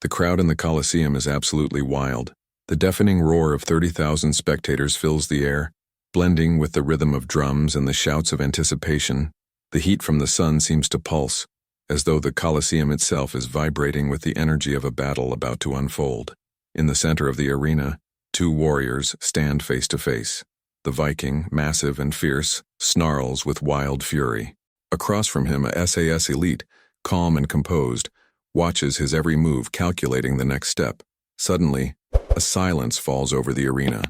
The crowd in the Coliseum is absolutely wild. The deafening roar of 30,000 spectators fills the air, blending with the rhythm of drums and the shouts of anticipation. The heat from the sun seems to pulse, as though the Coliseum itself is vibrating with the energy of a battle about to unfold. In the center of the arena, two warriors stand face to face. The Viking, massive and fierce, snarls with wild fury. Across from him, a SAS elite, calm and composed, watches his every move, calculating the next step. Suddenly, a silence falls over the arena.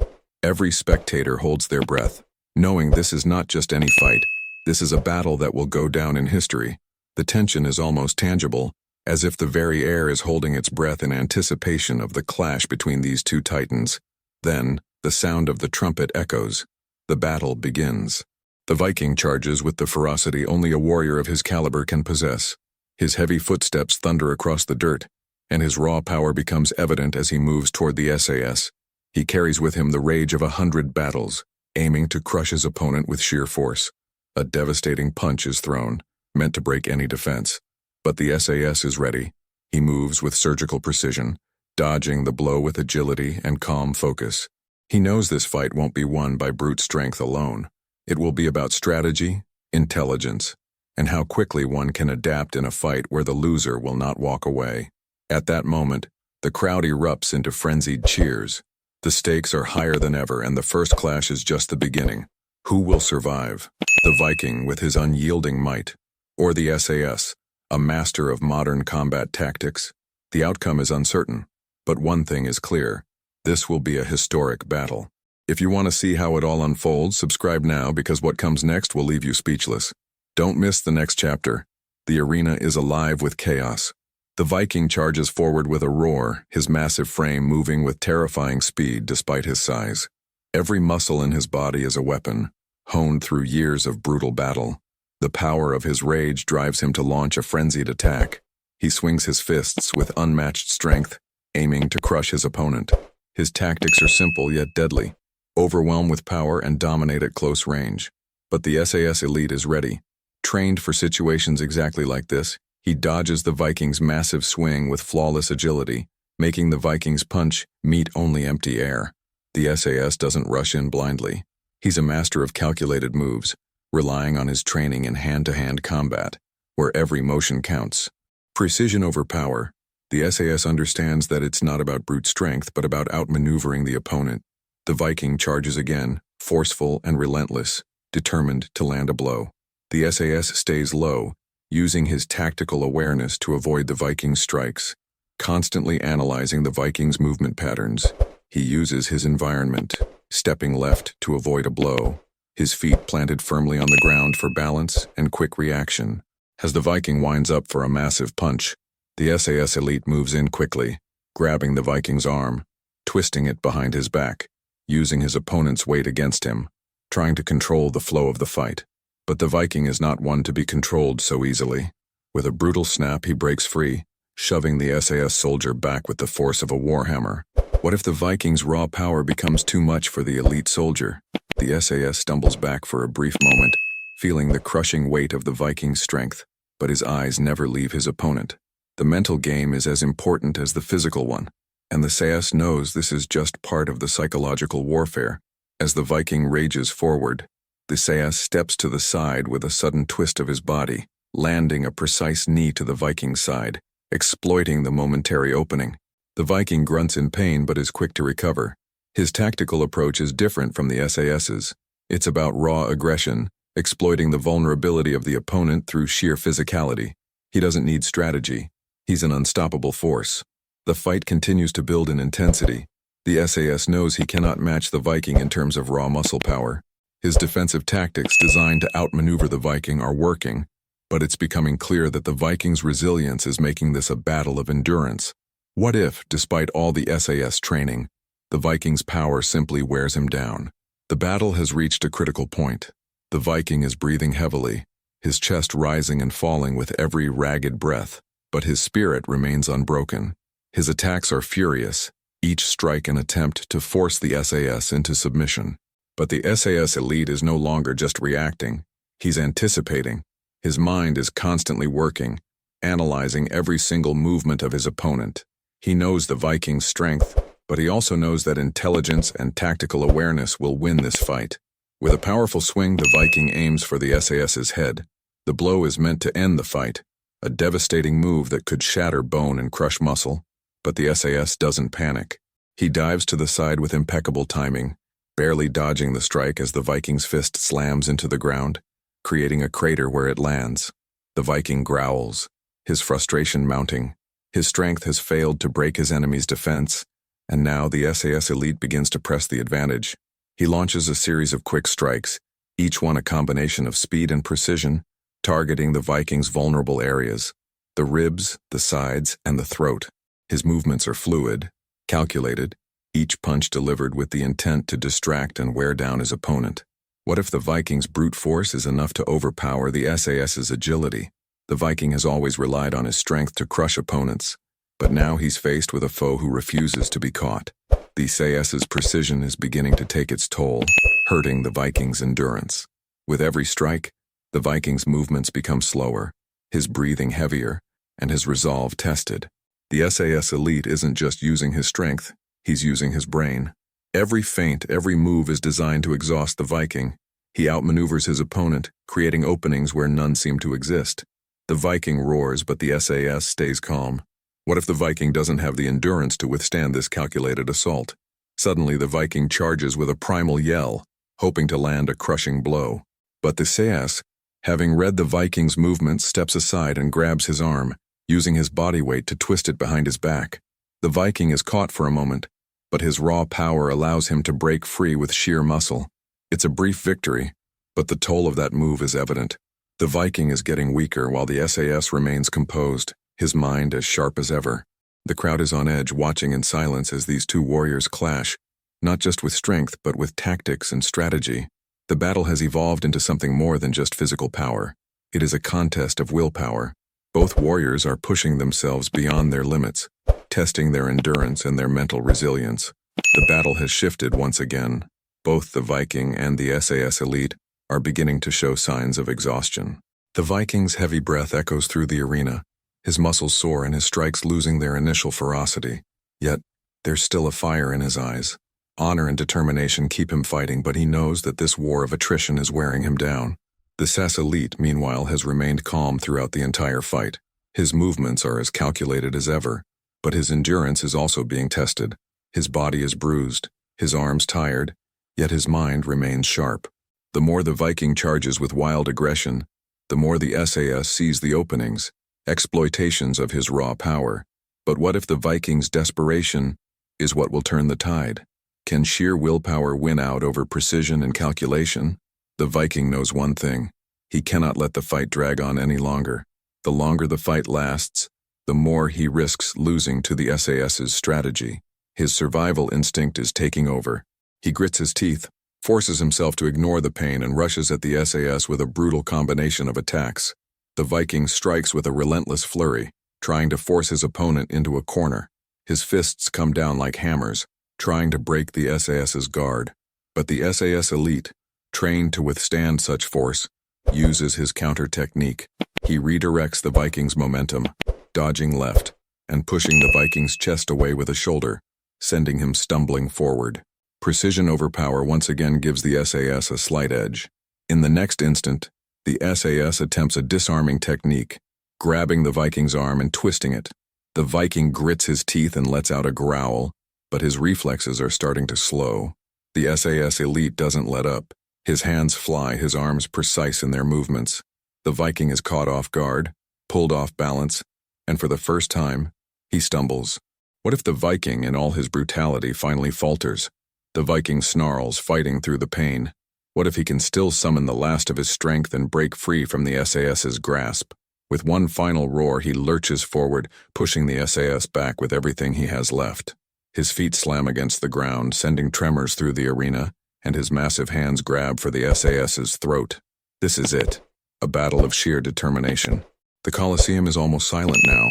Every spectator holds their breath, knowing this is not just any fight. This is a battle that will go down in history. The tension is almost tangible, as if the very air is holding its breath in anticipation of the clash between these two titans. Then, the sound of the trumpet echoes. The battle begins. The Viking charges with the ferocity only a warrior of his caliber can possess. His heavy footsteps thunder across the dirt, and his raw power becomes evident as he moves toward the SAS. He carries with him the rage of 100 battles, aiming to crush his opponent with sheer force. A devastating punch is thrown, meant to break any defense. But the SAS is ready. He moves with surgical precision, dodging the blow with agility and calm focus. He knows this fight won't be won by brute strength alone. It will be about strategy, intelligence, and how quickly one can adapt in a fight where the loser will not walk away. At that moment, the crowd erupts into frenzied cheers. The stakes are higher than ever, and the first clash is just the beginning. Who will survive? The Viking with his unyielding might, or the SAS, a master of modern combat tactics? The outcome is uncertain, but one thing is clear. This will be a historic battle. If you want to see how it all unfolds, subscribe now, because what comes next will leave you speechless. Don't miss the next chapter. The arena is alive with chaos. The Viking charges forward with a roar, his massive frame moving with terrifying speed despite his size. Every muscle in his body is a weapon, honed through years of brutal battle. The power of his rage drives him to launch a frenzied attack. He swings his fists with unmatched strength, aiming to crush his opponent. His tactics are simple yet deadly. Overwhelm with power and dominate at close range. But the SAS elite is ready. Trained for situations exactly like this, he dodges the Viking's massive swing with flawless agility, making the Viking's punch meet only empty air. The SAS doesn't rush in blindly. He's a master of calculated moves, relying on his training in hand-to-hand combat, where every motion counts. Precision over power. The SAS understands that it's not about brute strength, but about outmaneuvering the opponent. The Viking charges again, forceful and relentless, determined to land a blow. The SAS stays low, using his tactical awareness to avoid the Viking's strikes. Constantly analyzing the Viking's movement patterns, he uses his environment, stepping left to avoid a blow, his feet planted firmly on the ground for balance and quick reaction. As the Viking winds up for a massive punch, the SAS elite moves in quickly, grabbing the Viking's arm, twisting it behind his back, using his opponent's weight against him, trying to control the flow of the fight. But the Viking is not one to be controlled so easily. With a brutal snap, he breaks free, shoving the SAS soldier back with the force of a warhammer. What if the Viking's raw power becomes too much for the elite soldier? The SAS stumbles back for a brief moment, feeling the crushing weight of the Viking's strength, but his eyes never leave his opponent. The mental game is as important as the physical one, and the SAS knows this is just part of the psychological warfare. As the Viking rages forward, the SAS steps to the side with a sudden twist of his body, landing a precise knee to the Viking's side, exploiting the momentary opening. The Viking grunts in pain but is quick to recover. His tactical approach is different from the SAS's. It's about raw aggression, exploiting the vulnerability of the opponent through sheer physicality. He doesn't need strategy. He's an unstoppable force. The fight continues to build in intensity. The SAS knows he cannot match the Viking in terms of raw muscle power. His defensive tactics designed to outmaneuver the Viking are working, but it's becoming clear that the Viking's resilience is making this a battle of endurance. What if, despite all the SAS training, the Viking's power simply wears him down? The battle has reached a critical point. The Viking is breathing heavily, his chest rising and falling with every ragged breath, but his spirit remains unbroken. His attacks are furious, each strike an attempt to force the SAS into submission. But the SAS elite is no longer just reacting, he's anticipating. His mind is constantly working, analyzing every single movement of his opponent. He knows the Viking's strength, but he also knows that intelligence and tactical awareness will win this fight. With a powerful swing, the Viking aims for the SAS's head. The blow is meant to end the fight, a devastating move that could shatter bone and crush muscle, but the SAS doesn't panic. He dives to the side with impeccable timing, barely dodging the strike as the Viking's fist slams into the ground, creating a crater where it lands. The Viking growls, his frustration mounting. His strength has failed to break his enemy's defense, and now the SAS elite begins to press the advantage. He launches a series of quick strikes, each one a combination of speed and precision, targeting the Viking's vulnerable areas, the ribs, the sides, and the throat. His movements are fluid, calculated, each punch delivered with the intent to distract and wear down his opponent. What if the Viking's brute force is enough to overpower the SAS's agility? The Viking has always relied on his strength to crush opponents, but now he's faced with a foe who refuses to be caught. The SAS's precision is beginning to take its toll, hurting the Viking's endurance. With every strike, the Viking's movements become slower, his breathing heavier, and his resolve tested. The SAS elite isn't just using his strength, he's using his brain. Every feint, every move is designed to exhaust the Viking. He outmaneuvers his opponent, creating openings where none seem to exist. The Viking roars, but the SAS stays calm. What if the Viking doesn't have the endurance to withstand this calculated assault? Suddenly, the Viking charges with a primal yell, hoping to land a crushing blow. But the SAS, having read the Viking's movements, steps aside and grabs his arm, using his body weight to twist it behind his back. The Viking is caught for a moment, but his raw power allows him to break free with sheer muscle. It's a brief victory, but the toll of that move is evident. The Viking is getting weaker while the SAS remains composed, his mind as sharp as ever. The crowd is on edge, watching in silence as these two warriors clash, not just with strength but with tactics and strategy. The battle has evolved into something more than just physical power. It is a contest of willpower. Both warriors are pushing themselves beyond their limits, testing their endurance and their mental resilience. The battle has shifted once again. Both the Viking and the SAS elite are beginning to show signs of exhaustion. The Viking's heavy breath echoes through the arena, his muscles sore and his strikes losing their initial ferocity. Yet, there's still a fire in his eyes. Honor and determination keep him fighting, but he knows that this war of attrition is wearing him down. The SAS elite, meanwhile, has remained calm throughout the entire fight. His movements are as calculated as ever, but his endurance is also being tested. His body is bruised, his arms tired, yet his mind remains sharp. The more the Viking charges with wild aggression, the more the SAS sees the openings, exploitations of his raw power. But what if the Viking's desperation is what will turn the tide? Can sheer willpower win out over precision and calculation? The Viking knows one thing: he cannot let the fight drag on any longer. The longer the fight lasts, the more he risks losing to the SAS's strategy. His survival instinct is taking over. He grits his teeth, forces himself to ignore the pain, and rushes at the SAS with a brutal combination of attacks. The Viking strikes with a relentless flurry, trying to force his opponent into a corner. His fists come down like hammers, trying to break the SAS's guard. But the SAS elite, trained to withstand such force, uses his counter technique. He redirects the Viking's momentum, dodging left, and pushing the Viking's chest away with a shoulder, sending him stumbling forward. Precision over power once again gives the SAS a slight edge. In the next instant, the SAS attempts a disarming technique, grabbing the Viking's arm and twisting it. The Viking grits his teeth and lets out a growl, but his reflexes are starting to slow. The SAS elite doesn't let up. His hands fly, his arms precise in their movements. The Viking is caught off guard, pulled off balance, and for the first time, he stumbles. What if the Viking, in all his brutality, finally falters? The Viking snarls, fighting through the pain. What if he can still summon the last of his strength and break free from the SAS's grasp? With one final roar, he lurches forward, pushing the SAS back with everything he has left. His feet slam against the ground, sending tremors through the arena, and his massive hands grab for the SAS's throat. This is it, a battle of sheer determination. The Coliseum is almost silent now,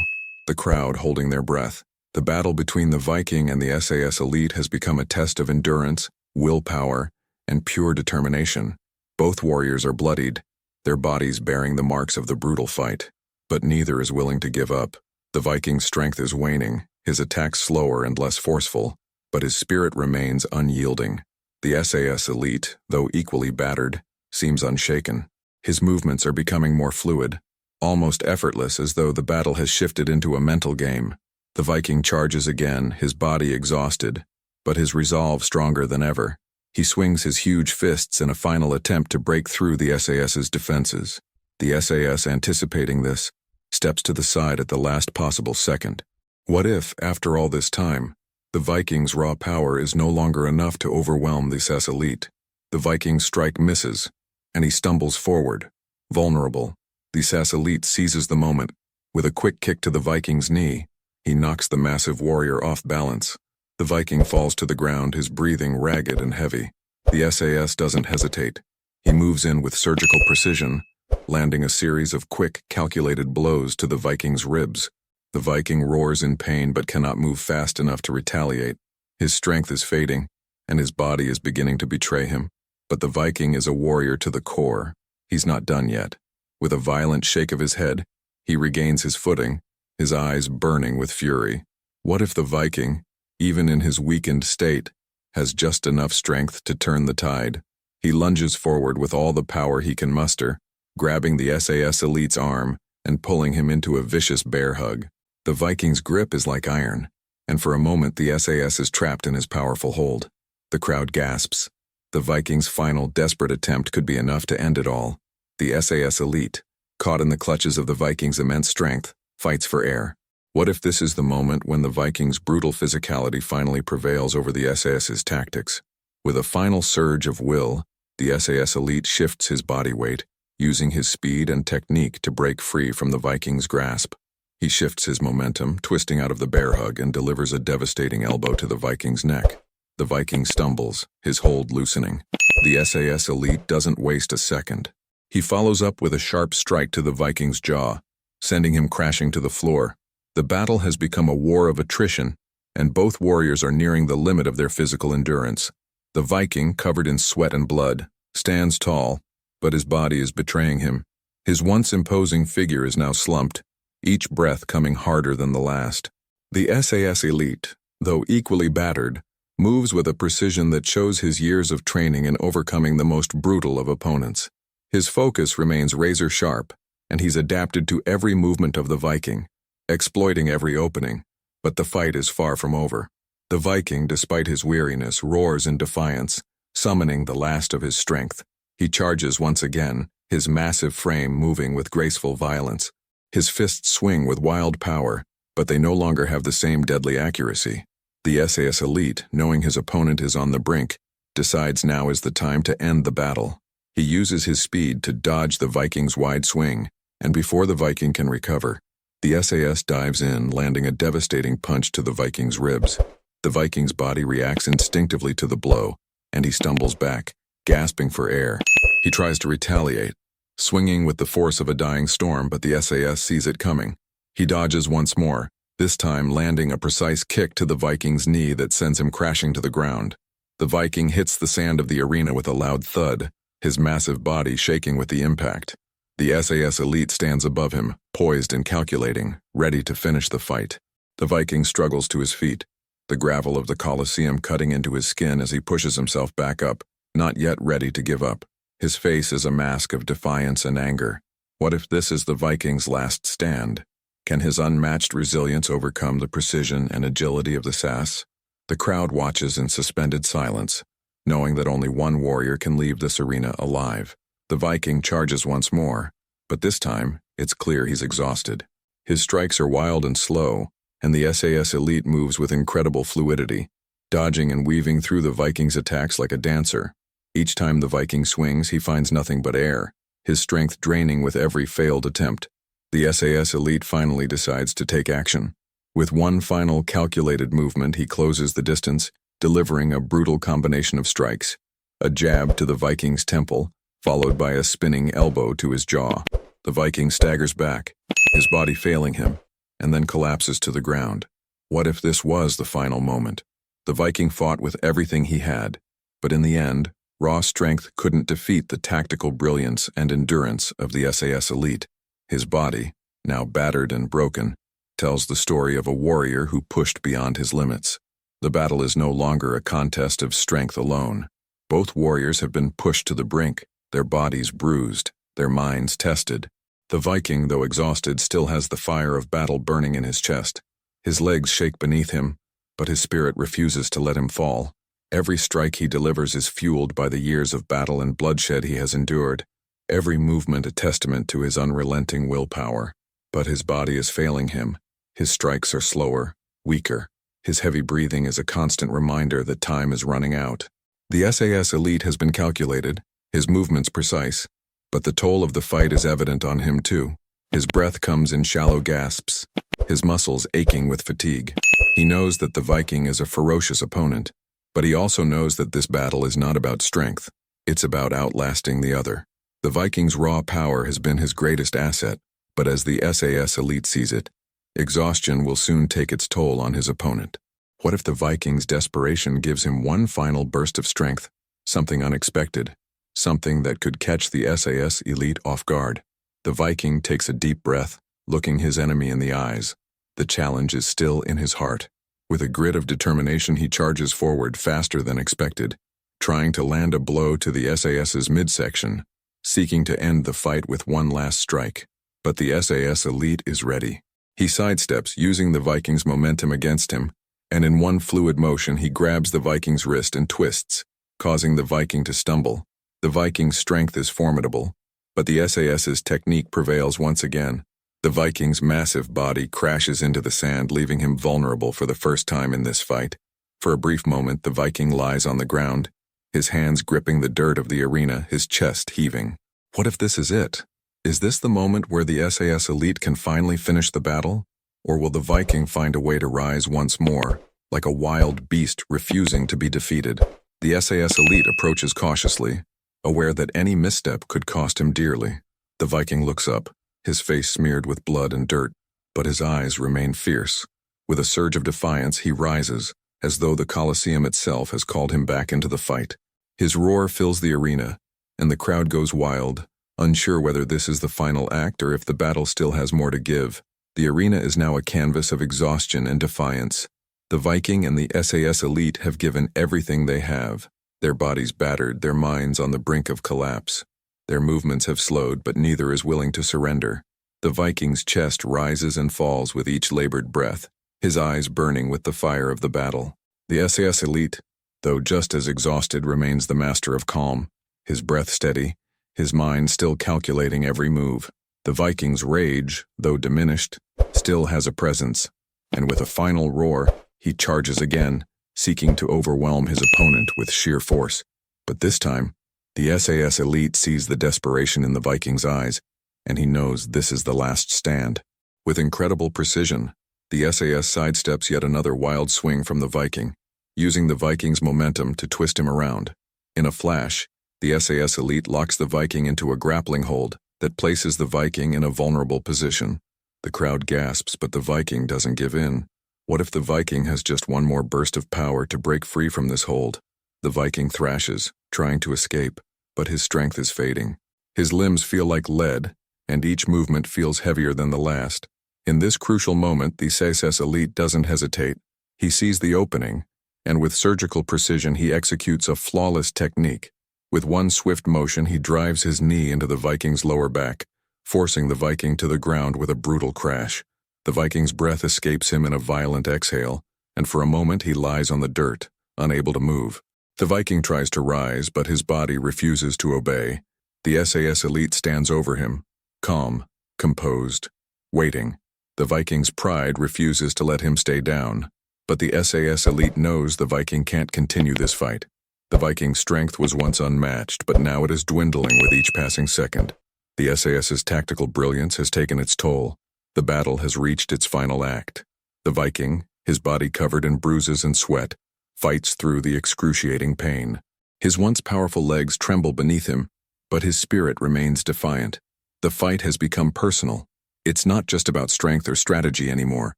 the crowd holding their breath. The battle between the Viking and the SAS elite has become a test of endurance, willpower, and pure determination. Both warriors are bloodied, their bodies bearing the marks of the brutal fight. But neither is willing to give up. The Viking's strength is waning, his attacks slower and less forceful, but his spirit remains unyielding. The SAS elite, though equally battered, seems unshaken. His movements are becoming more fluid, almost effortless, as though the battle has shifted into a mental game. The Viking charges again, his body exhausted, but his resolve stronger than ever. He swings his huge fists in a final attempt to break through the SAS's defenses. The SAS, anticipating this, steps to the side at the last possible second. What if, after all this time, the Vikings' raw power is no longer enough to overwhelm the SAS elite? The Viking's strike misses, and he stumbles forward, vulnerable. The SAS elite seizes the moment. With a quick kick to the Viking's knee, he knocks the massive warrior off balance. The Viking falls to the ground, his breathing ragged and heavy. The SAS doesn't hesitate. He moves in with surgical precision, landing a series of quick, calculated blows to the Viking's ribs. The Viking roars in pain but cannot move fast enough to retaliate. His strength is fading, and his body is beginning to betray him. But the Viking is a warrior to the core. He's not done yet. With a violent shake of his head, he regains his footing, his eyes burning with fury. What if the Viking, even in his weakened state, has just enough strength to turn the tide? He lunges forward with all the power he can muster, grabbing the SAS elite's arm and pulling him into a vicious bear hug. The Viking's grip is like iron, and for a moment the SAS is trapped in his powerful hold. The crowd gasps. The Viking's final desperate attempt could be enough to end it all. The SAS elite, caught in the clutches of the Viking's immense strength, fights for air. What if this is the moment when the Viking's brutal physicality finally prevails over the SAS's tactics? With a final surge of will, the SAS elite shifts his body weight, using his speed and technique to break free from the Viking's grasp. He shifts his momentum, twisting out of the bear hug, and delivers a devastating elbow to the Viking's neck. The Viking stumbles, his hold loosening. The SAS elite doesn't waste a second. He follows up with a sharp strike to the Viking's jaw, sending him crashing to the floor. The battle has become a war of attrition, and both warriors are nearing the limit of their physical endurance. The Viking, covered in sweat and blood, stands tall, but his body is betraying him. His once imposing figure is now slumped, each breath coming harder than the last. The SAS elite, though equally battered, moves with a precision that shows his years of training in overcoming the most brutal of opponents. His focus remains razor-sharp, and he's adapted to every movement of the Viking, exploiting every opening. But the fight is far from over. The Viking, despite his weariness, roars in defiance, summoning the last of his strength. He charges once again, his massive frame moving with graceful violence. His fists swing with wild power, but they no longer have the same deadly accuracy. The SAS elite, knowing his opponent is on the brink, decides now is the time to end the battle. He uses his speed to dodge the Viking's wide swing, and before the Viking can recover, the SAS dives in, landing a devastating punch to the Viking's ribs. The Viking's body reacts instinctively to the blow, and he stumbles back, gasping for air. He tries to retaliate, swinging with the force of a dying storm, but the SAS sees it coming. He dodges once more, this time landing a precise kick to the Viking's knee that sends him crashing to the ground. The Viking hits the sand of the arena with a loud thud, his massive body shaking with the impact. The SAS elite stands above him, poised and calculating, ready to finish the fight. The Viking struggles to his feet, the gravel of the Coliseum cutting into his skin as he pushes himself back up, not yet ready to give up. His face is a mask of defiance and anger. What if this is the Viking's last stand? Can his unmatched resilience overcome the precision and agility of the SAS? The crowd watches in suspended silence, knowing that only one warrior can leave this arena alive. The Viking charges once more, but this time, it's clear he's exhausted. His strikes are wild and slow, and the SAS elite moves with incredible fluidity, dodging and weaving through the Viking's attacks like a dancer. Each time the Viking swings, he finds nothing but air, his strength draining with every failed attempt. The SAS elite finally decides to take action. With one final calculated movement, he closes the distance, delivering a brutal combination of strikes. A jab to the Viking's temple, followed by a spinning elbow to his jaw. The Viking staggers back, his body failing him, and then collapses to the ground. What if this was the final moment? The Viking fought with everything he had, but in the end, raw strength couldn't defeat the tactical brilliance and endurance of the SAS elite. His body, now battered and broken, tells the story of a warrior who pushed beyond his limits. The battle is no longer a contest of strength alone. Both warriors have been pushed to the brink, their bodies bruised, their minds tested. The Viking, though exhausted, still has the fire of battle burning in his chest. His legs shake beneath him, but his spirit refuses to let him fall. Every strike he delivers is fueled by the years of battle and bloodshed he has endured, every movement a testament to his unrelenting willpower. But his body is failing him. His strikes are slower, weaker. His heavy breathing is a constant reminder that time is running out. The SAS elite has been calculated, his movements precise, but the toll of the fight is evident on him too. His breath comes in shallow gasps, his muscles aching with fatigue. He knows that the Viking is a ferocious opponent, but he also knows that this battle is not about strength. It's about outlasting the other. The Viking's raw power has been his greatest asset, but as the SAS elite sees it, exhaustion will soon take its toll on his opponent. What if the Viking's desperation gives him one final burst of strength, something unexpected, something that could catch the SAS elite off guard? The Viking takes a deep breath, looking his enemy in the eyes. The challenge is still in his heart. With a grit of determination, he charges forward faster than expected, trying to land a blow to the SAS's midsection, seeking to end the fight with one last strike. But the SAS elite is ready. He sidesteps, using the Viking's momentum against him, and in one fluid motion he grabs the Viking's wrist and twists, causing the Viking to stumble. The Viking's strength is formidable, but the SAS's technique prevails once again. The Viking's massive body crashes into the sand, leaving him vulnerable for the first time in this fight. For a brief moment, the Viking lies on the ground, his hands gripping the dirt of the arena, his chest heaving. What if this is it? Is this the moment where the SAS elite can finally finish the battle? Or will the Viking find a way to rise once more, like a wild beast refusing to be defeated? The SAS elite approaches cautiously, aware that any misstep could cost him dearly. The Viking looks up, his face smeared with blood and dirt, but his eyes remain fierce. With a surge of defiance, he rises, as though the Coliseum itself has called him back into the fight. His roar fills the arena, and the crowd goes wild, unsure whether this is the final act or if the battle still has more to give. The arena is now a canvas of exhaustion and defiance. The Viking and the SAS elite have given everything they have, their bodies battered, their minds on the brink of collapse. Their movements have slowed, but neither is willing to surrender. The Viking's chest rises and falls with each labored breath, his eyes burning with the fire of the battle. The SAS elite, though just as exhausted, remains the master of calm, his breath steady, his mind still calculating every move. The Viking's rage, though diminished, still has a presence, and with a final roar, he charges again, seeking to overwhelm his opponent with sheer force. But this time, the SAS elite sees the desperation in the Viking's eyes, and he knows this is the last stand. With incredible precision, the SAS sidesteps yet another wild swing from the Viking, using the Viking's momentum to twist him around. In a flash, the SAS elite locks the Viking into a grappling hold that places the Viking in a vulnerable position. The crowd gasps, but the Viking doesn't give in. What if the Viking has just one more burst of power to break free from this hold? The Viking thrashes, trying to escape, but his strength is fading. His limbs feel like lead, and each movement feels heavier than the last. In this crucial moment, the SAS elite doesn't hesitate. He sees the opening, and with surgical precision he executes a flawless technique. With one swift motion, he drives his knee into the Viking's lower back, forcing the Viking to the ground with a brutal crash. The Viking's breath escapes him in a violent exhale, and for a moment he lies on the dirt, unable to move. The Viking tries to rise, but his body refuses to obey. The SAS elite stands over him, calm, composed, waiting. The Viking's pride refuses to let him stay down, but the SAS elite knows the Viking can't continue this fight. The Viking's strength was once unmatched, but now it is dwindling with each passing second. The SAS's tactical brilliance has taken its toll. The battle has reached its final act. The Viking, his body covered in bruises and sweat, fights through the excruciating pain. His once powerful legs tremble beneath him, but his spirit remains defiant. The fight has become personal. It's not just about strength or strategy anymore.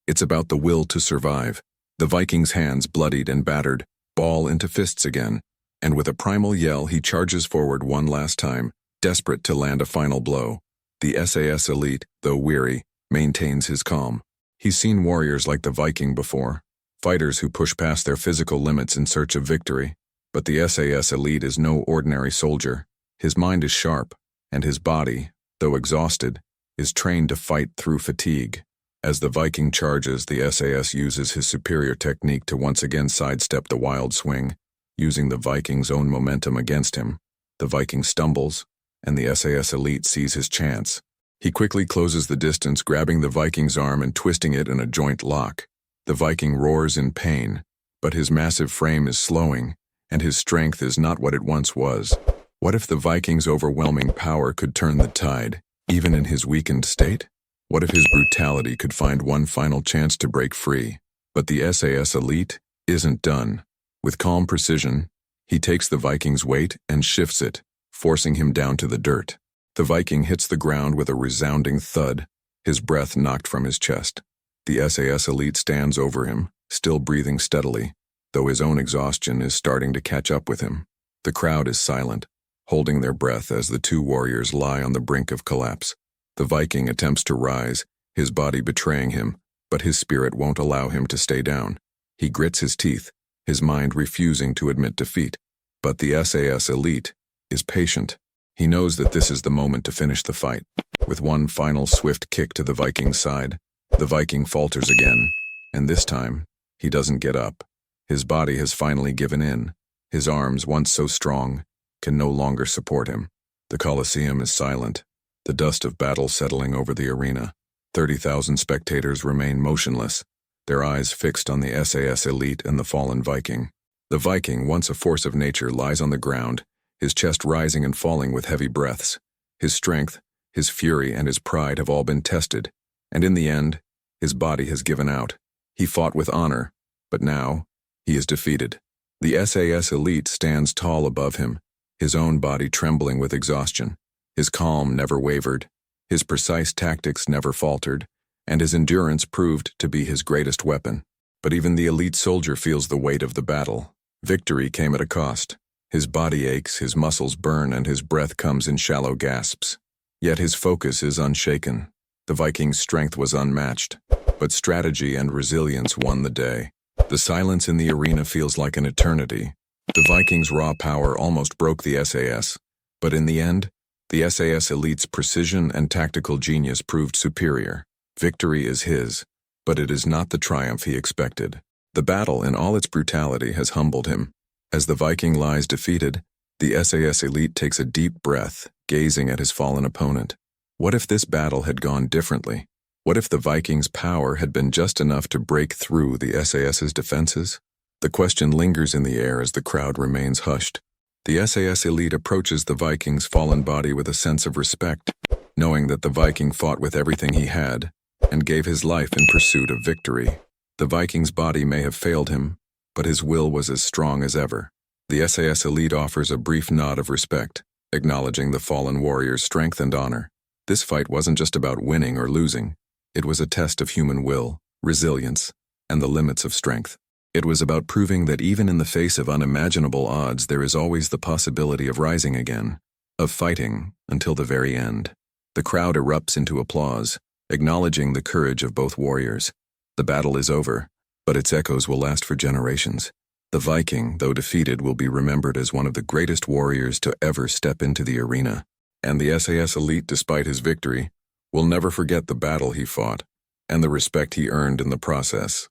It's about the will to survive. The Viking's hands, bloodied and battered, ball into fists again, and with a primal yell he charges forward one last time, desperate to land a final blow. The SAS elite, though weary, maintains his calm. He's seen warriors like the Viking before, fighters who push past their physical limits in search of victory. But the SAS elite is no ordinary soldier. His mind is sharp, and his body, though exhausted, is trained to fight through fatigue. As the Viking charges, the SAS uses his superior technique to once again sidestep the wild swing, using the Viking's own momentum against him. The Viking stumbles, and the SAS elite sees his chance. He quickly closes the distance, grabbing the Viking's arm and twisting it in a joint lock. The Viking roars in pain, but his massive frame is slowing, and his strength is not what it once was. What if the Viking's overwhelming power could turn the tide, even in his weakened state? What if his brutality could find one final chance to break free? But the SAS elite isn't done. With calm precision, he takes the Viking's weight and shifts it, forcing him down to the dirt. The Viking hits the ground with a resounding thud, his breath knocked from his chest. The SAS elite stands over him, still breathing steadily, though his own exhaustion is starting to catch up with him. The crowd is silent, holding their breath as the two warriors lie on the brink of collapse. The Viking attempts to rise, his body betraying him, but his spirit won't allow him to stay down. He grits his teeth, his mind refusing to admit defeat. But the SAS elite is patient. He knows that this is the moment to finish the fight. With one final swift kick to the Viking's side, the Viking falters again, and this time, he doesn't get up. His body has finally given in. His arms, once so strong, can no longer support him. The Coliseum is silent, the dust of battle settling over the arena. 30,000 spectators remain motionless, their eyes fixed on the SAS elite and the fallen Viking. The Viking, once a force of nature, lies on the ground, his chest rising and falling with heavy breaths. His strength, his fury, and his pride have all been tested, and in the end, his body has given out. He fought with honor, but now, he is defeated. The SAS elite stands tall above him, his own body trembling with exhaustion. His calm never wavered, his precise tactics never faltered, and his endurance proved to be his greatest weapon. But even the elite soldier feels the weight of the battle. Victory came at a cost. His body aches, his muscles burn, and his breath comes in shallow gasps. Yet his focus is unshaken. The Viking's strength was unmatched, but strategy and resilience won the day. The silence in the arena feels like an eternity. The Viking's raw power almost broke the SAS, but in the end, the SAS elite's precision and tactical genius proved superior. Victory is his, but it is not the triumph he expected. The battle, in all its brutality, has humbled him. As the Viking lies defeated, the SAS elite takes a deep breath, gazing at his fallen opponent. What if this battle had gone differently? What if the Viking's power had been just enough to break through the SAS's defenses? The question lingers in the air as the crowd remains hushed. The SAS elite approaches the Viking's fallen body with a sense of respect, knowing that the Viking fought with everything he had and gave his life in pursuit of victory. The Viking's body may have failed him, but his will was as strong as ever. The SAS elite offers a brief nod of respect, acknowledging the fallen warrior's strength and honor. This fight wasn't just about winning or losing. It was a test of human will, resilience, and the limits of strength. It was about proving that even in the face of unimaginable odds, there is always the possibility of rising again, of fighting until the very end. The crowd erupts into applause, acknowledging the courage of both warriors. The battle is over, but its echoes will last for generations. The Viking, though defeated, will be remembered as one of the greatest warriors to ever step into the arena. And the SAS elite, despite his victory, will never forget the battle he fought and the respect he earned in the process.